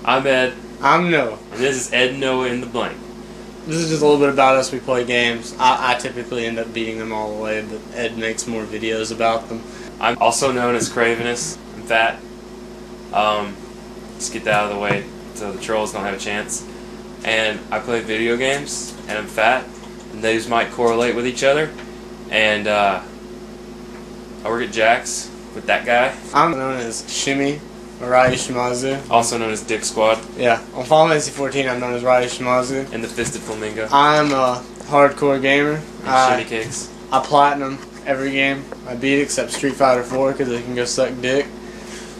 I'm Ed. I'm Noah. And this is Ed and Noah in the Blank. This is just a little bit about us. We play games. I typically end up beating them all the way, but Ed makes more videos about them. I'm also known as Kraivenous. I'm fat. Just get that out of the way so the trolls don't have a chance. And I play video games, and I'm fat, and those might correlate with each other. And I work at Jack's with that guy. I'm known as Shimmy, or RyuShimazu. Also known as Dick Squad. Yeah, on Final Fantasy 14 I'm known as RyuShimazu. And the Fisted Flamingo. I'm a hardcore gamer. And Shimmy Cakes. I platinum every game. I beat except Street Fighter 4 because it can go suck dick.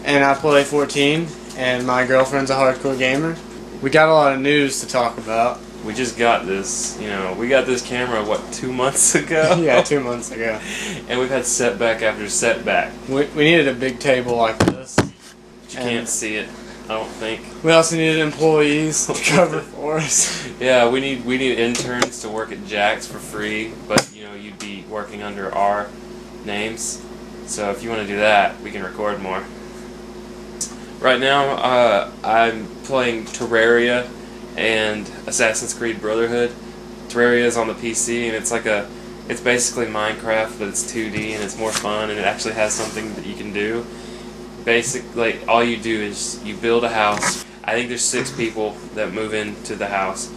And I play 14, and my girlfriend's a hardcore gamer. We got a lot of news to talk about. We just got this, we got this camera, what, 2 months ago? Yeah, 2 months ago. And we've had setback after setback. We needed a big table like this. But you can't see it, I don't think. We also needed employees to cover for us. Yeah, we need interns to work at Jack's for free, but you'd be working under our names. So if you want to do that, we can record more. Right now, I'm playing Terraria and Assassin's Creed Brotherhood. Terraria is on the PC, and it's basically Minecraft, but it's 2D and it's more fun, and it actually has something that you can do. Basically, all you do is you build a house. I think there's 6 people that move into the house,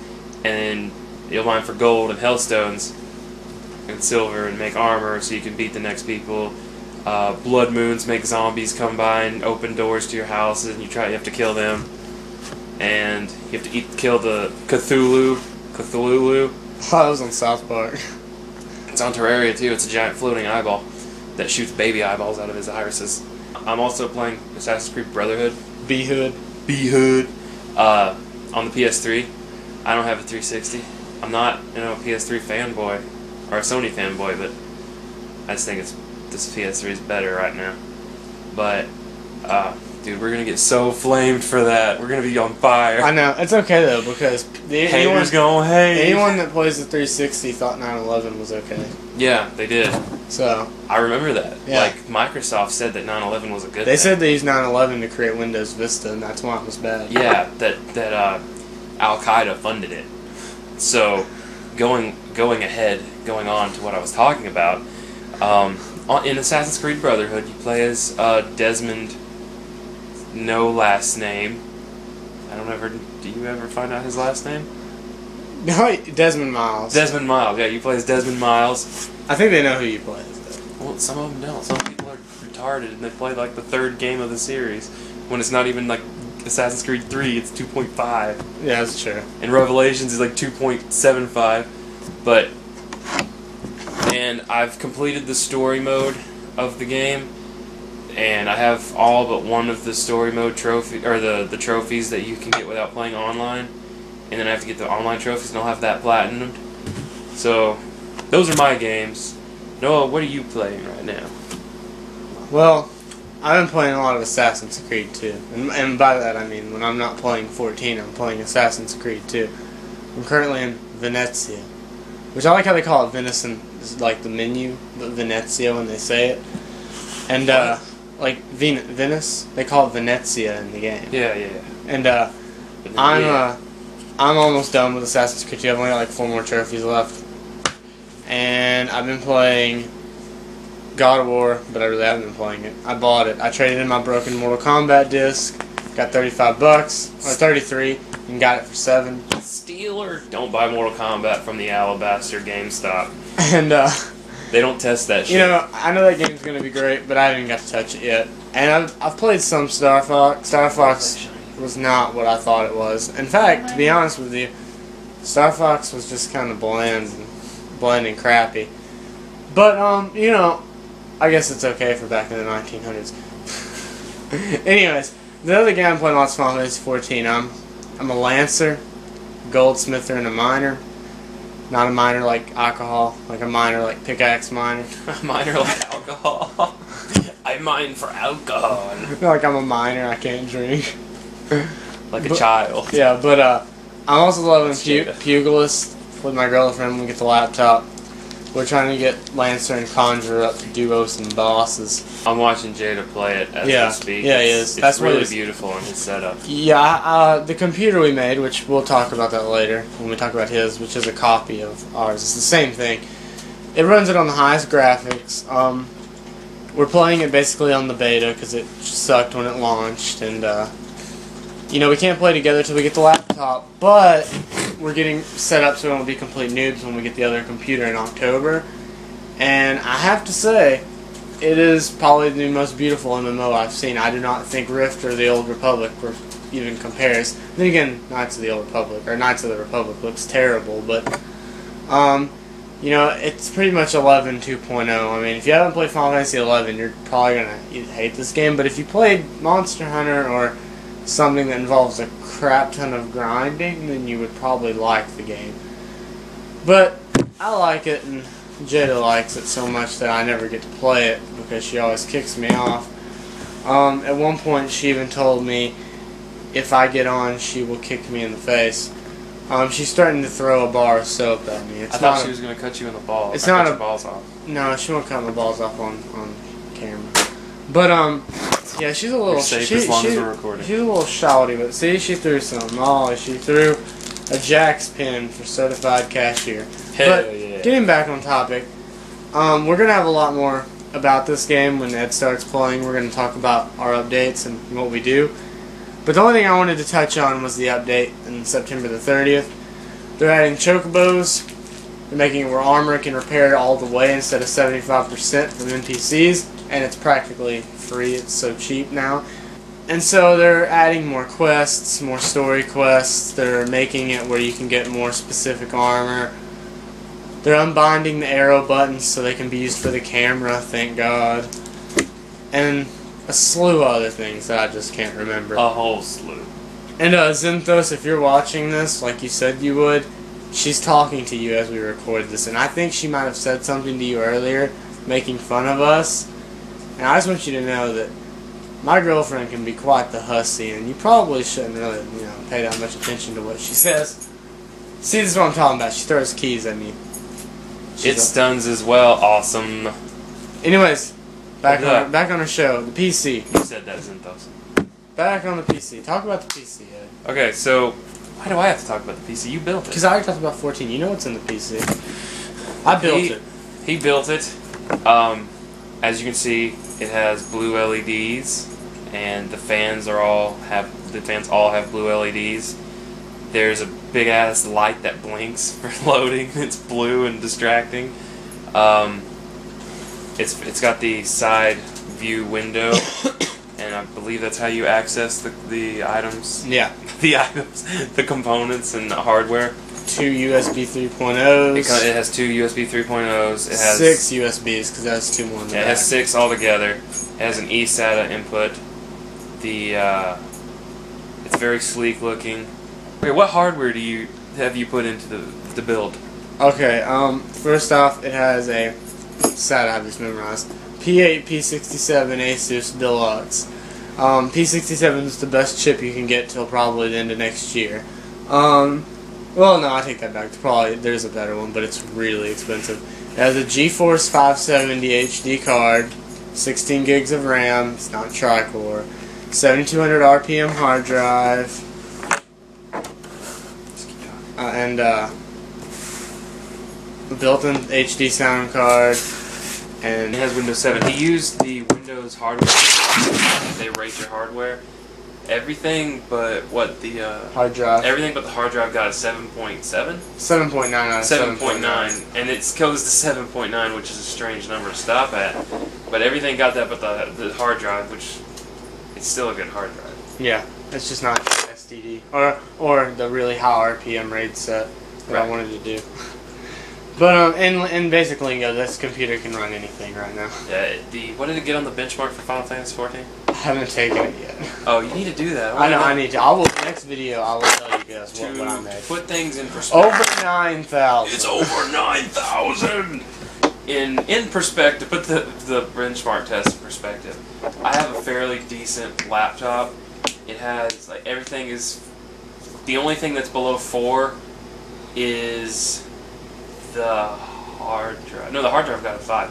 and then you'll mine for gold and hellstones and silver and make armor so you can beat the next people. Blood moons make zombies come by and open doors to your houses, and you have to kill them. And you have to kill the Cthulhu. Oh, that was on South Park. It's on Terraria too. It's a giant floating eyeball that shoots baby eyeballs out of his irises. I'm also playing Assassin's Creed Brotherhood. VIII. On the PS3. I don't have a 360. I'm not a PS3 fanboy or a Sony fanboy, but I just think this PS3 is better right now. But dude, we're gonna get so flamed for that. We're gonna be on fire. I know. It's okay though, because haters gonna hate. Anyone that plays the 360 thought 9/11 was okay. Yeah, they did. So I remember that. Yeah. Like Microsoft said that 9/11 was a good thing. They said they used 9/11 to create Windows Vista, and that's why it was bad. Yeah, that Al Qaeda funded it. So going on to what I was talking about. In Assassin's Creed Brotherhood, you play as Desmond. No last name. Do you ever find out his last name? No, Desmond Miles. Desmond Miles, yeah, you play as Desmond Miles. I think they know who you play as, though. Well, some of them don't. Some people are retarded and they play like the 3rd game of the series. When it's not even like Assassin's Creed 3, it's 2.5. Yeah, that's true. And Revelations is like 2.75. And I've completed the story mode of the game. And I have all but one of the story mode trophy, or the trophies that you can get without playing online. And then I have to get the online trophies, and I'll have that platinumed. So, those are my games. Noah, what are you playing right now? Well, I've been playing a lot of Assassin's Creed 2. And by that I mean, when I'm not playing 14, I'm playing Assassin's Creed 2. I'm currently in Venezia. Which I like how they call it venison, like the menu, but Venezia when they say it. And, like Venice, they call it Venezia in the game. Yeah. And I'm almost done with Assassin's Creed 2. I've only got like 4 more trophies left. And I've been playing God of War, but I really haven't been playing it. I bought it. I traded in my broken Mortal Kombat disc, got $35 or 33, and got it for 7. Stealer. Don't buy Mortal Kombat from the Alabaster GameStop. And they don't test that shit. I know that game's gonna be great, but I haven't got to touch it yet. And I've played some Star Fox. Star Fox was not what I thought it was. In fact, to be honest with you, Star Fox was just kind of bland and crappy. But I guess it's okay for back in the 1900s. Anyways, the other game I'm playing lots of Final Fantasy 14. I'm a Lancer, Goldsmither, and a Miner. Not a miner like alcohol, like a miner like pickaxe miner. A miner like alcohol. I mine for alcohol. Like I'm a miner, I can't drink. Like a child. Yeah, but I'm also loving Pugilist with my girlfriend when we get the laptop. We're trying to get Lancer and Conjurer up to duos and bosses. I'm watching Jayda play it as we speak. Yeah, he is. It's really beautiful on his setup. Yeah, the computer we made, which we'll talk about that later when we talk about his, which is a copy of ours. It's the same thing. It runs it on the highest graphics. We're playing it basically on the beta because it sucked when it launched, and you know, we can't play together till we get the laptop, but we're getting set up so we won't be complete noobs when we get the other computer in October. And I have to say, it is probably the most beautiful MMO I've seen. I do not think Rift or the Old Republic even compares. Then again, Knights of the Old Republic, or Knights of the Republic looks terrible, but you know, it's pretty much 11 2.0. I mean, if you haven't played Final Fantasy 11, you're probably going to hate this game, but if you played Monster Hunter or something that involves a crap ton of grinding, then you would probably like the game. But I like it, and Jayda likes it so much that I never get to play it because she always kicks me off. At one point, she even told me if I get on, she will kick me in the face. She's starting to throw a bar of soap at me. I thought she was going to cut you in the balls. It's not your balls off. No, she won't cut my balls off on camera. But yeah, she's a little. You're safe as long as we're recording. She's a little shouty, but see, she threw some. Oh, she threw a Jack's pin for certified cashier. Hell but yeah. Getting back on topic, we're gonna have a lot more about this game when Ed starts playing. We're gonna talk about our updates and what we do. But the only thing I wanted to touch on was the update on September the 30th. They're adding chocobos. They're making it where armor can repair all the way instead of 75% from NPCs, and it's practically free. It's so cheap now. And so they're adding more quests, more story quests. They're making it where you can get more specific armor. They're unbinding the arrow buttons so they can be used for the camera, thank God. And a slew of other things that I just can't remember. A whole slew. And Zinthos, if you're watching this, like you said you would, she's talking to you as we record this. And I think she might have said something to you earlier, making fun of us. And I just want you to know that my girlfriend can be quite the hussy, and you probably shouldn't really, you know, pay that much attention to what she says. See, this is what I'm talking about. She throws keys at me. It stuns as well. Awesome. Anyways, back on our show, the PC. You said that, Zinthos. Back on the PC. Talk about the PC, Ed. Okay, so why do I have to talk about the PC? You built it. Because I already talked about 14. You know what's in the PC. I built it. He built it. As you can see, it has blue LEDs, and the fans all have blue LEDs. There's a big ass light that blinks for loading. It's blue and distracting. It's got the side view window, and I believe that's how you access the items. Yeah. The components and the hardware. 2 USB 3.0s. It has 2 USB 3.0s. It has 6 USBs because that's 2 more in the back. It has 6 altogether. It has an eSATA input. It's very sleek looking. Okay, what hardware have you put into the build? Okay, first off, it has a SATA, I have this memorized. P8 P67 Asus Deluxe. P67 is the best chip you can get till probably the end of next year. Well, no, I take that back. There's a better one, but it's really expensive. It has a GeForce 570 HD card, 16 gigs of RAM. It's not tri-core. 7200 RPM hard drive, and a built-in HD sound card. And it has Windows 7. He used the Windows hardware. They rate your hardware. Everything but hard drive. Everything but the hard drive got a 7.7? 7.9 out of 7.9. And it goes to 7.9, which is a strange number to stop at. But everything got that but the hard drive, which it's still a good hard drive. Yeah, it's just not STD. Or the really high RPM RAID set that I wanted to do. But in basic lingo, this computer can run anything right now. Yeah. What did it get on the benchmark for Final Fantasy 14? I haven't taken it yet. Oh, you need to do that. I know. I need to. Next video, I will tell you guys what I made. Put things in perspective. Over 9,000. It's over 9,000. In perspective, put the benchmark test in perspective. I have a fairly decent laptop. It has everything is. The only thing that's below 4 is the hard drive. No, the hard drive got a 5.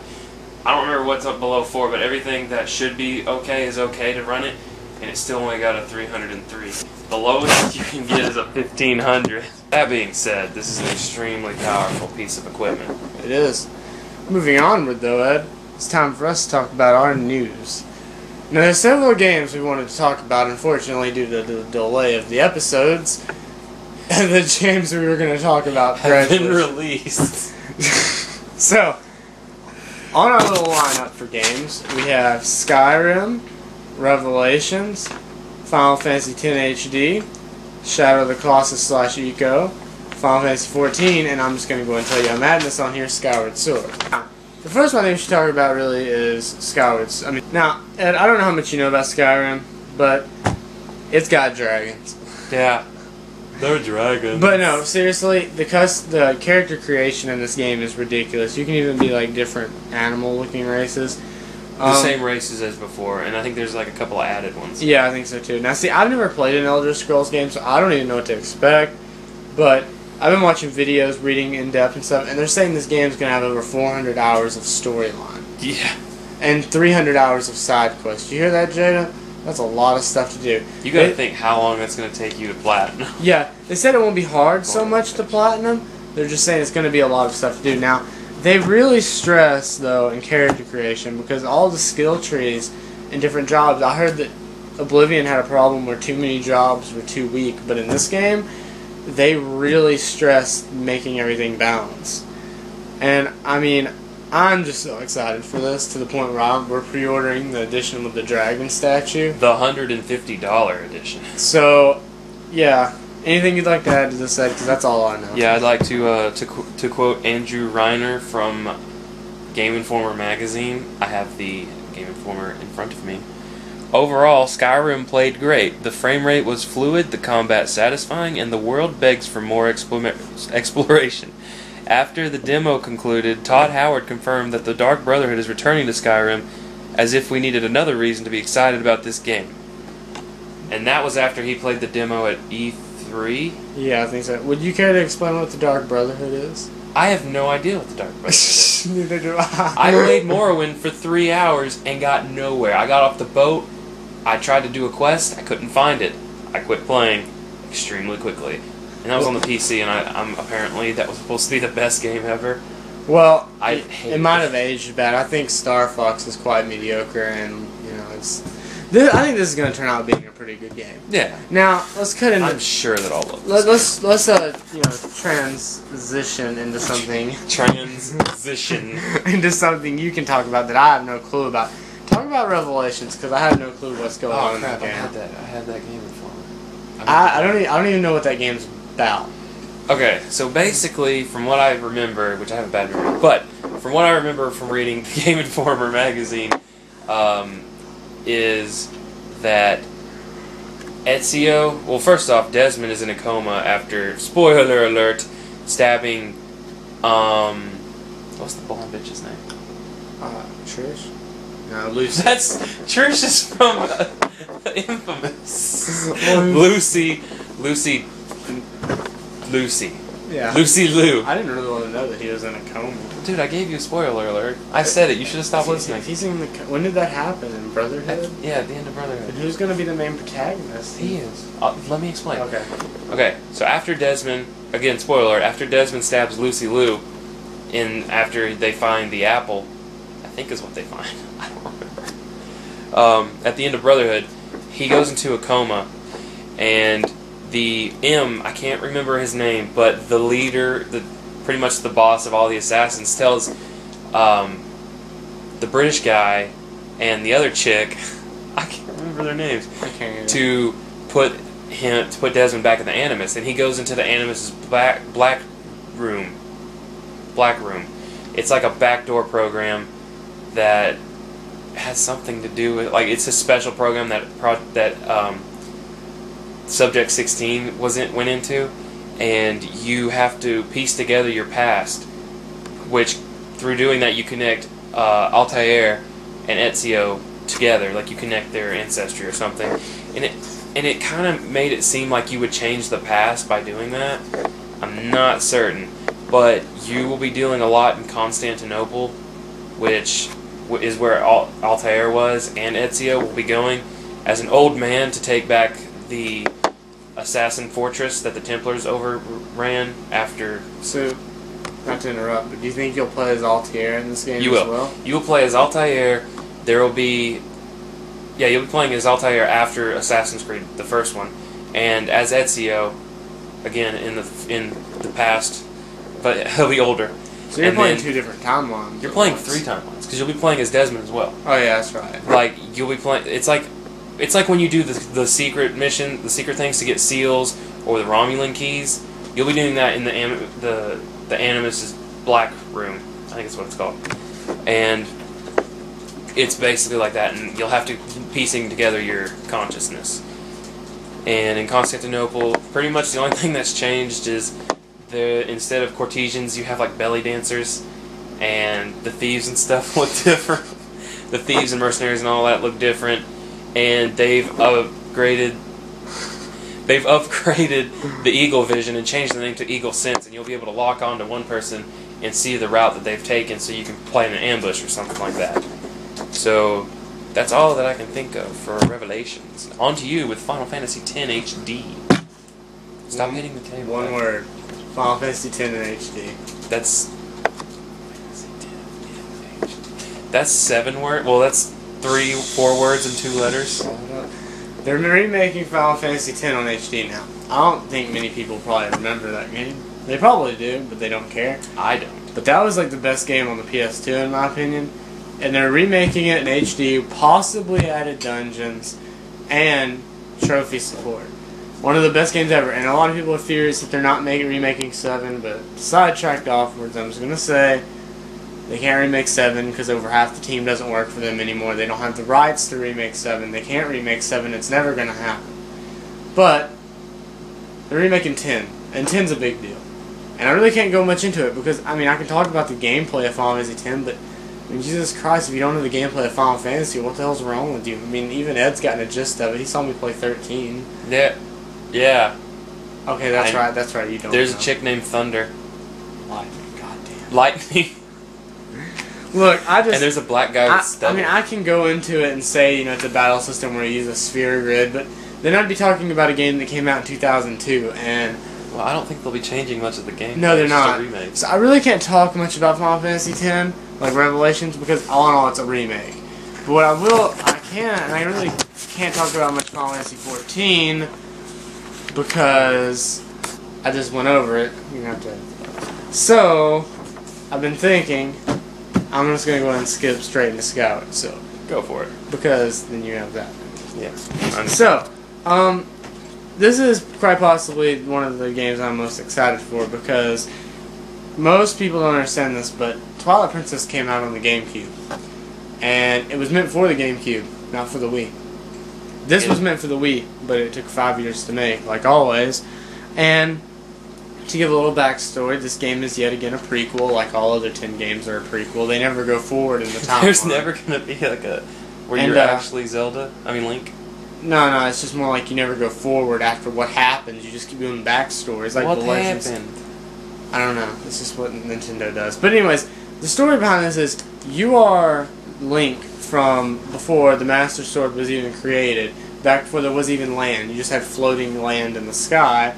I don't remember what's up below 4, but everything that should be okay is okay to run it, and it still only got a 303. The lowest you can get is a 1500. That being said, this is an extremely powerful piece of equipment. It is. Moving onward, though, Ed, it's time for us to talk about our news. Now, there's several games we wanted to talk about, unfortunately, due to the delay of the episodes. The games we were going to talk about have been released. So, on our little lineup for games, we have Skyrim, Revelations, Final Fantasy X HD, Shadow of the Colossus / Eco, Final Fantasy XIV, and I'm just going to go and tell you a madness on here, Skyward Sword. Now, the first one I think we should talk about really is Skyward Sword. Now, Ed, I don't know how much you know about Skyrim, but it's got dragons. Yeah. They're dragons. But no, seriously, the character creation in this game is ridiculous. You can even be like different animal-looking races. The same races as before, and I think there's like a couple of added ones. Yeah, I think so too. Now, see, I've never played an Elder Scrolls game, so I don't even know what to expect. But I've been watching videos, reading in depth and stuff, and they're saying this game's gonna have over 400 hours of storyline. Yeah. And 300 hours of side quests. You hear that, Jayda? That's a lot of stuff to do. You gotta think how long it's gonna take you to platinum. Yeah, they said it won't be hard so much to platinum. They're just saying it's gonna be a lot of stuff to do. Now, they really stress, though, in character creation, because all the skill trees and different jobs, I heard that Oblivion had a problem where too many jobs were too weak, but in this game, they really stressed making everything balanced. And, I mean, I'm just so excited for this, to the point where we're pre-ordering the edition with the dragon statue. The $150 edition. So, yeah. Anything you'd like to add to this, Ed? Because that's all I know. Yeah, I'd like to quote Andrew Reiner from Game Informer magazine. I have the Game Informer in front of me. Overall, Skyrim played great. The frame rate was fluid, the combat satisfying, and the world begs for more exploration. After the demo concluded, Todd Howard confirmed that the Dark Brotherhood is returning to Skyrim, as if we needed another reason to be excited about this game. And that was after he played the demo at E3? Yeah, I think so. Would you care to explain what the Dark Brotherhood is? I have no idea what the Dark Brotherhood is. Neither do I. I played Morrowind for 3 hours and got nowhere. I got off the boat, I tried to do a quest, I couldn't find it. I quit playing extremely quickly. And that was on the PC, and I'm apparently that was supposed to be the best game ever. Well, I it might have aged bad. I think Star Fox is quite mediocre, and you know, I think this is going to turn out being a pretty good game. Yeah. Now let's cut into. I'm sure that all of let's transition into something. Transition into something you can talk about that I have no clue about. Talk about Revelations, because I have no clue what's going on in the game. I had that game before. I don't even know what that game's about. Okay, so basically, from what I remember, which I have a bad memory, but from what I remember from reading the Game Informer magazine, is that Ezio, well, first off, Desmond is in a coma after, spoiler alert, stabbing, what's the blonde bitch's name? Trish? No, Lucy. That's, Trish is from Infamous. Lucy. Yeah. Lucy Liu. I didn't really want to know that he was in a coma. Dude, I gave you a spoiler alert. I said it. You should have stopped listening. He's in the. When did that happen in Brotherhood? At the end of Brotherhood. And who's going to be the main protagonist? He is. Let me explain. Okay. Okay. So after Desmond, again, spoiler alert. After Desmond stabs Lucy Liu, after they find the apple, I think is what they find. I don't remember. At the end of Brotherhood, he goes into a coma, and the I can't remember his name, but the leader, pretty much the boss of all the assassins, tells the British guy and the other chick, I can't remember their names, to put Desmond back in the Animus, and he goes into the Animus's black room. It's like a backdoor program that has something to do with, like, it's a special program that Subject 16 went into, and you have to piece together your past, which through doing that you connect Altair and Ezio together, like you connect their ancestry or something, and it kind of made it seem like you would change the past by doing that. I'm not certain, but you will be dealing a lot in Constantinople, which is where Altair was, and Ezio will be going as an old man to take back the assassin fortress that the Templars overran after. So, not to interrupt, but do you think you'll play as Altair in this game You will. as well? You will play as Altair. There will be... Yeah, you'll be playing as Altair after Assassin's Creed, the first one. And as Ezio, again, in the past, but he'll be older. So you're And playing then 2 different timelines. You're playing 3 timelines, because you'll be playing as Desmond as well. Oh yeah, that's right. Like, you'll be playing... It's like when you do the secret mission, the secret things to get seals, or the Romulan keys. You'll be doing that in the Animus' Black Room. I think that's what it's called. And it's basically like that, and you'll have to piecing together your consciousness. And in Constantinople, pretty much the only thing that's changed is instead of courtesans, you have like belly dancers, and the thieves and stuff look different. The thieves and mercenaries and all that look different, and they've upgraded the Eagle Vision and changed the name to Eagle Sense, and you'll be able to lock on to one person and see the route that they've taken, so you can play in an ambush or something like that. So that's all that I can think of for Revelations. On to you with Final Fantasy X HD. Stop hitting the table. One word. Final Fantasy X in HD. That's 7 words. Well, that's 4 words and 2 letters. They're remaking Final Fantasy X on HD now. I don't think many people probably remember that game. They probably do, but they don't care. I don't. But that was like the best game on the PS2 in my opinion. And they're remaking it in HD, possibly added dungeons and trophy support. One of the best games ever. And a lot of people are furious that they're not remaking 7, but sidetracked offwards, I'm just going to say they can't remake 7 because over half the team doesn't work for them anymore. They don't have the rights to remake 7. They can't remake 7. It's never going to happen. But they're remaking 10, and 10's a big deal. And I really can't go much into it because, I mean, I can talk about the gameplay of Final Fantasy X, but I mean, Jesus Christ, if you don't know the gameplay of Final Fantasy, what the hell's wrong with you? I mean, even Ed's gotten a gist of it. He saw me play 13. Yeah. Okay, that's right, you don't There's know. a chick named Thunder. Lightning, goddamn. Lightning. Look, And there's a black guy with stubble. I mean, I can go into it and say, you know, it's a battle system where you use a sphere grid, but then I'd be talking about a game that came out in 2002, and... Well, I don't think they'll be changing much of the game. No, they're It's just not. a remake. So I really can't talk much about Final Fantasy X, like Revelations, because all in all, it's a remake. But what I can, and I really can't talk about much Final Fantasy 14, because I just went over it. You have to. So, I've been thinking, I'm just going to go ahead and skip straight into Scout, so. Go for it. Because then you have that. Yeah. So, this is quite possibly one of the games I'm most excited for because most people don't understand this, but Twilight Princess came out on the GameCube. And it was meant for the GameCube, not for the Wii. This was meant for the Wii, but it took 5 years to make, like always. And to give a little backstory, this game is yet again a prequel, like all other 10 games are a prequel. They never go forward in the timeline. There's never going to be like a... Where you're actually Zelda? I mean, Link? No, it's just more like you never go forward after what happens. You just keep doing backstories. Like what the Legends. happened? I don't know. It's just what Nintendo does. But anyways, the story behind this is you are Link from before the Master Sword was even created. Back before there was even land. You just had floating land in the sky.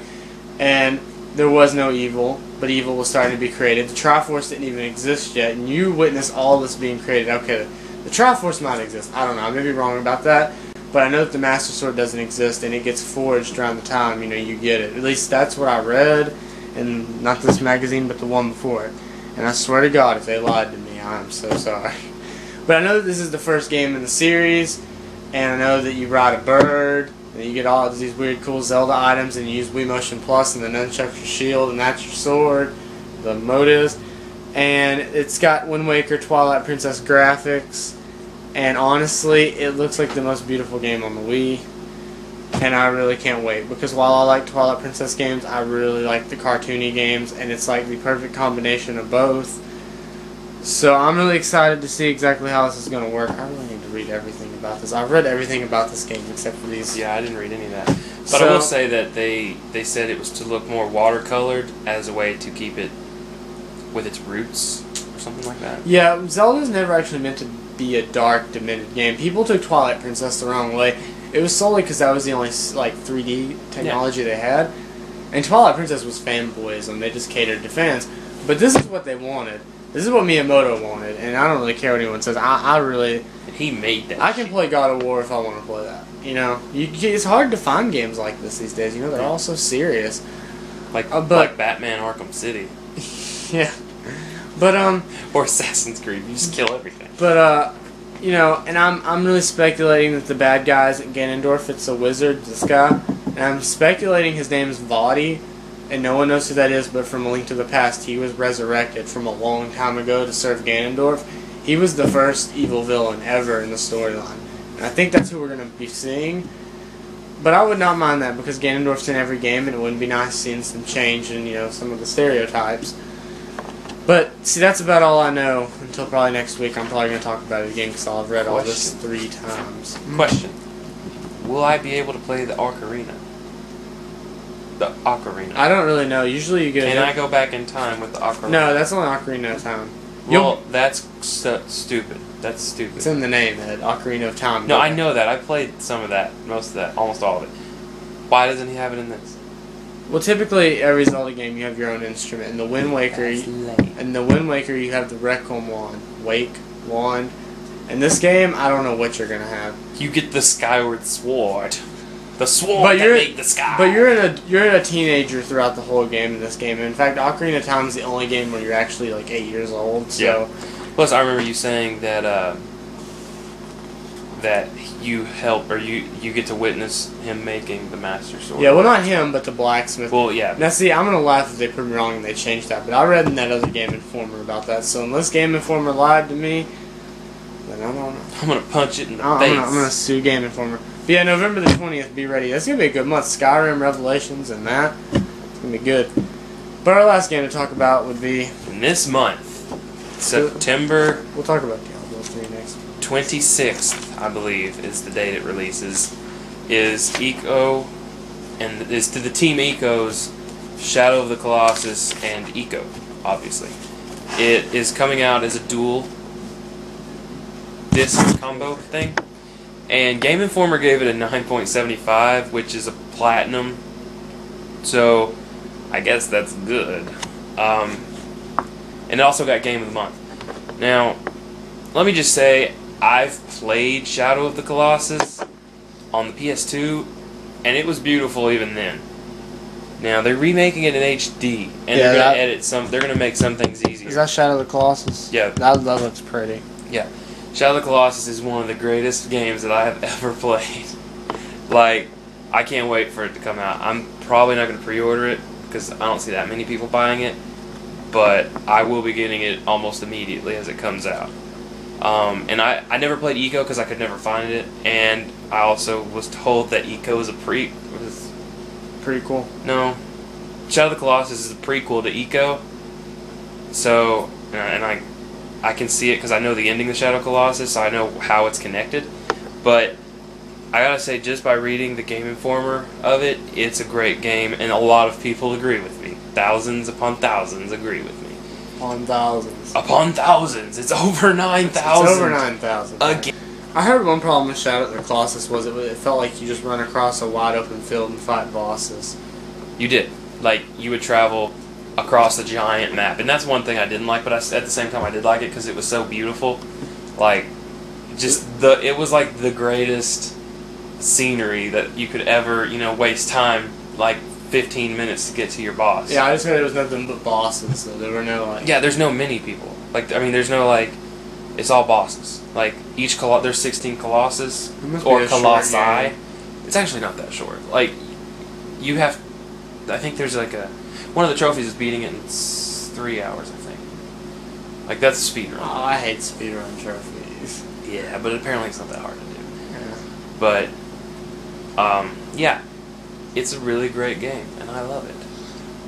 And there was no evil, but evil was starting to be created. The Triforce didn't even exist yet, and you witnessed all this being created. Okay, the Triforce might exist. I don't know. I may be wrong about that. But I know that the Master Sword doesn't exist, and it gets forged around the time, you know, you get it. At least that's what I read, and not this magazine, but the one before it. And I swear to God, if they lied to me, I'm so sorry. But I know that this is the first game in the series, and I know that you ride a bird, and you get all these weird, cool Zelda items, and you use Wii Motion Plus, and the nunchuck's your shield, and that's your sword, the motives. And it's got Wind Waker, Twilight Princess graphics. And honestly, it looks like the most beautiful game on the Wii. And I really can't wait. Because while I like Twilight Princess games, I really like the cartoony games. And it's like the perfect combination of both. So I'm really excited to see exactly how this is going to work. I really need to read everything about this. I've read everything about this game except for these. Yeah, I didn't read any of that. But I will say that they said it was to look more watercolored as a way to keep it with its roots or something like that. Yeah, Zelda's never actually meant to be a dark, demented game. People took Twilight Princess the wrong way. It was solely because that was the only like 3D technology they had, and Twilight Princess was fanboyism. They just catered to fans. But this is what they wanted. This is what Miyamoto wanted, and I don't really care what anyone says. I really. He made that. I can play God of War if I want to play that. You know, it's hard to find games like this these days. You know, they're all so serious. Like Batman Arkham City. Yeah. But or Assassin's Creed, you just kill everything. But you know, and I'm really speculating that the bad guys at Ganondorf, it's a wizard, this guy, and I'm speculating his name's Vaati, and no one knows who that is, but from A Link to the Past, he was resurrected from a long time ago to serve Ganondorf. He was the first evil villain ever in the storyline, and I think that's who we're gonna be seeing. But I would not mind that because Ganondorf's in every game, and it wouldn't be nice seeing some change in, you know, some of the stereotypes. But, see, that's about all I know until probably next week. I'm probably going to talk about it again because I'll have read all this 3 times. Question. Will I be able to play the Ocarina? The Ocarina. I don't really know. Usually you get... Can I go back in time with the Ocarina? No, that's only Ocarina of Time. Well, that's stupid. That's stupid. It's in the name, Ed. Ocarina of Time. No, I know that. I played some of that. Most of that. Almost all of it. Why doesn't he have it in this? Well, typically every Zelda game you have your own instrument. In the Wind Waker, you have the Requiem wand. In this game, I don't know what you're gonna have. You get the Skyward Sword, the sword that made the sky. But you're a teenager throughout the whole game in this game. In fact, Ocarina of Time is the only game where you're actually like 8 years old. So. Yeah. Plus, I remember you saying that that you help or you get to witness him making the Master Sword. Yeah, well, not him, but the blacksmith. Well, yeah. Now, see, I'm gonna laugh if they prove me wrong and they changed that. But I read in that other Game Informer about that. So unless Game Informer lied to me, then I don't know. I'm gonna punch it in the face. I'm gonna sue Game Informer. But yeah, November the 20th. Be ready. That's gonna be a good month. Skyrim, Revelations, and that. It's gonna be good. But our last game to talk about would be in this month, September. We'll talk about Diablo 3 next. 26th, I believe, is the date it releases. Is Eco, and is to the Team Eco's Shadow of the Colossus and Eco, obviously. It is coming out as a dual disc combo thing, and Game Informer gave it a 9.75, which is a platinum. So, I guess that's good. And it also got Game of the Month. Now, let me just say, I've played Shadow of the Colossus on the PS2, and it was beautiful even then. Now they're remaking it in HD, and they're gonna edit some. They're gonna make some things easier. Is that Shadow of the Colossus? Yeah, that looks pretty. Yeah, Shadow of the Colossus is one of the greatest games that I have ever played. Like, I can't wait for it to come out. I'm probably not gonna pre-order it because I don't see that many people buying it, but I will be getting it almost immediately as it comes out. And I never played Eco because I could never find it, and I also was told that Eco is a prequel. No, Shadow of the Colossus is a prequel to Eco. So, and I can see it because I know the ending of Shadow of the Colossus, so I know how it's connected. But I gotta say, just by reading the Game Informer of it, it's a great game, and a lot of people agree with me. Thousands upon thousands agree with me. Upon thousands. Upon thousands. It's over 9,000. It's over 9,000. Again. I heard one problem with Shadow of the Colossus was it felt like you just run across a wide open field and fight bosses. You did. Like, you would travel across a giant map. And that's one thing I didn't like, but at the same time I did like it because it was so beautiful. Like, it was like the greatest scenery that you could ever, waste time, like 15 minutes to get to your boss. Yeah, I just heard there was nothing but bosses, so there were no, like... Yeah, there's no mini people. Like, I mean, there's no, like... It's all bosses. Like, there's 16 Colossus, or Colossi. It's actually not that short. Like, you have... I think there's, like, one of the trophies is beating it in 3 hours, I think. Like, that's a speedrun. Oh, I hate speedrun trophies. Yeah, but apparently it's not that hard to do. Yeah. But, yeah. It's a really great game, and I love it.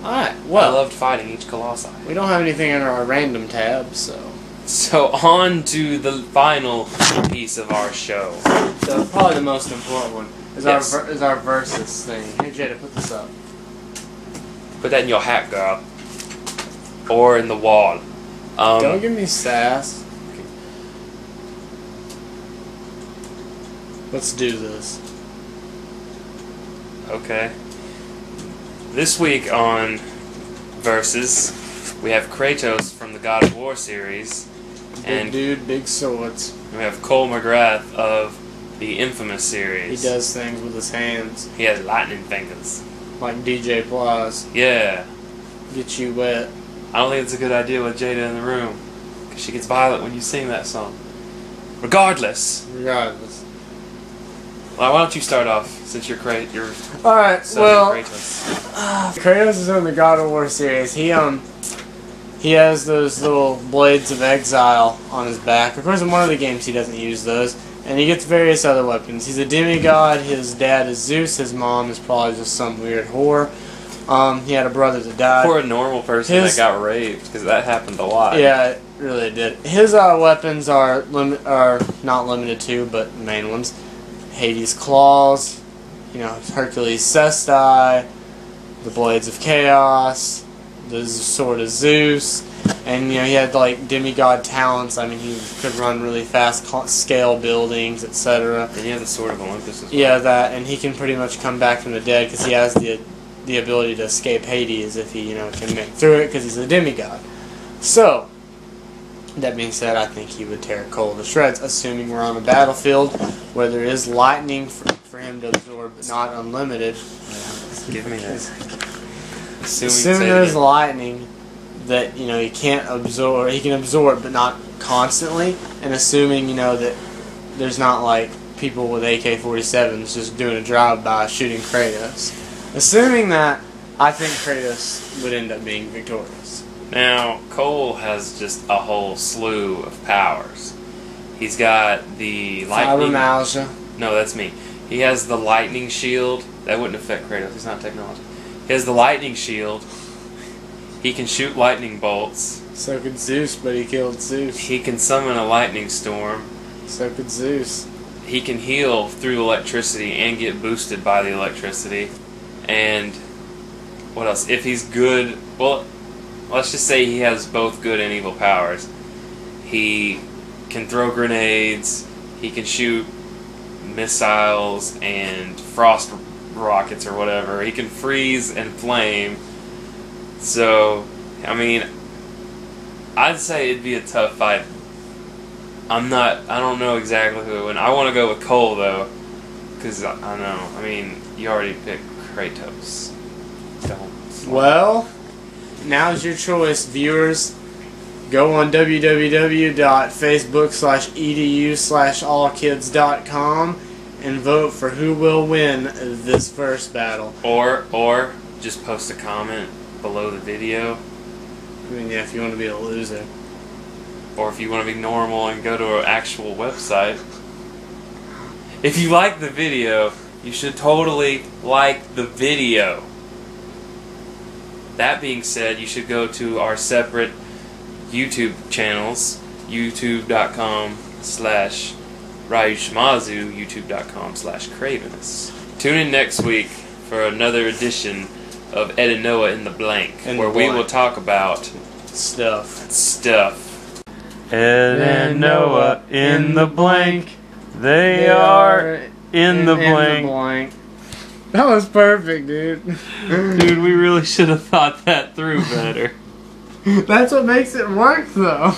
Alright, well... I loved fighting each Colossi. We don't have anything under our random tab, so... So, on to the final piece of our show. So, probably the most important one is Yes. our versus thing. Hey, Jayda, put this up. Put that in your hat, girl. or in the wall. Don't give me sass. Let's do this. Okay. This week on Versus, we have Kratos from the God of War series, Big dude, big swords. we have Cole MacGrath of the Infamous series. He does things with his hands, He has lightning fingers. like DJ Plies. Yeah. Get you wet. I don't think it's a good idea with Jayda in the room, because she gets violent when you sing that song. Regardless. Regardless. Well, why don't you start off, since you're Alright, son well, Kratos. Kratos is in the God of War series. He has those little blades of exile on his back. Of course, in one of the games he doesn't use those. And he gets various other weapons. He's a demigod. His dad is Zeus. His mom is probably just some weird whore. He had a brother that died. Poor normal person that got raped, because that happened a lot. Yeah, it really did. His weapons are not limited to, but main ones. Hades' claws, Hercules' cesti, the blades of chaos, the sword of Zeus, and he had like demigod talents. I mean, he could run really fast, scale buildings, etc. And you have the sword of Olympus as well. Yeah, that, and he can pretty much come back from the dead because he has the ability to escape Hades if he can make through it because he's a demigod. So, that being said, I think he would tear Cole to shreds, assuming we're on a battlefield where there is lightning for him to absorb, but not unlimited. Give me that. Assuming there's lightning that he can't absorb, he can absorb, but not constantly, and assuming that there's not like people with AK-47s just doing a drive-by shooting Kratos. Assuming that, I think Kratos would end up being victorious. Now, Cole has just a whole slew of powers. He's got the lightning... Fibromyalgia. No, that's me. He has the lightning shield. That wouldn't affect Kratos. He's not technology. He has the lightning shield. He can shoot lightning bolts. So could Zeus, but he killed Zeus. He can summon a lightning storm. So could Zeus. He can heal through electricity and get boosted by the electricity. And what else? If he's good... Well, let's just say he has both good and evil powers. He can throw grenades. He can shoot missiles and frost rockets or whatever. He can freeze and flame. So, I mean, I'd say it'd be a tough fight. I don't know exactly who would win. I want to go with Cole, though, because I know. I mean, you already picked Kratos. Well, now's your choice, viewers. Go on www.facebook.com/edu/allkids.com and vote for who will win this first battle. Or just post a comment below the video. I mean, yeah, if you want to be a loser. Or if you want to be normal and go to an actual website. If you like the video, you should totally like the video. That being said, you should go to our separate YouTube channels, youtube.com/RyuShimazu, youtube.com/Kraivenous. Tune in next week for another edition of Ed and Noah in the Blank, where we will talk about stuff. Ed and Noah in the blank. They are in the blank. That was perfect, dude. Dude, we really should have thought that through better. That's what makes it work, though.